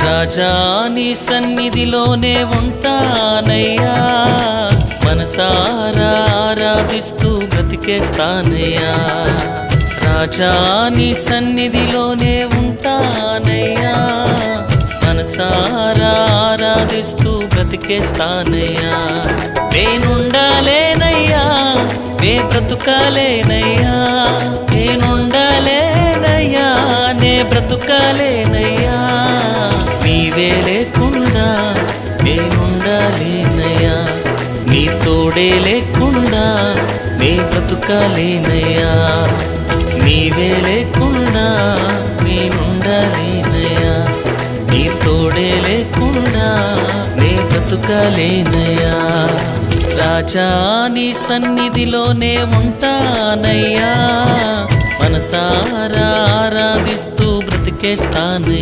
రాజా నీ సన్నిధిలోనే ఉంటానయ్యా, మనసారా ఆరాధిస్తూ బ్రతికేస్తానయ్యా. రాజా నీ సన్నిధిలోనే ఉంటానయ్యా, మనసారా ఆరాధిస్తూ బ్రతికేస్తానయ్యా. నేనుండాలేనయ్యా, నే బ్రతుకాలేనయ్యా, నేనుండాలేనయ్యా, నే బ్రతుకాలేనయ్యా. నీవే లేకుండా నేనుండాలేనయ్యా, నీ తోడే లేకుండా నే బ్రతుకాలేనయ్యా. నీవే లేకుండా నేనుండాలేనయ్యా, నీ తోడే లేకుండా నే బ్రతుకాలేనయ్యా. రాజా నీ సన్నిధిలోనే ఉంటానయ్యా, మనసారా ఆరాధిస్తూ బ్రతికేస్తానయ్యా.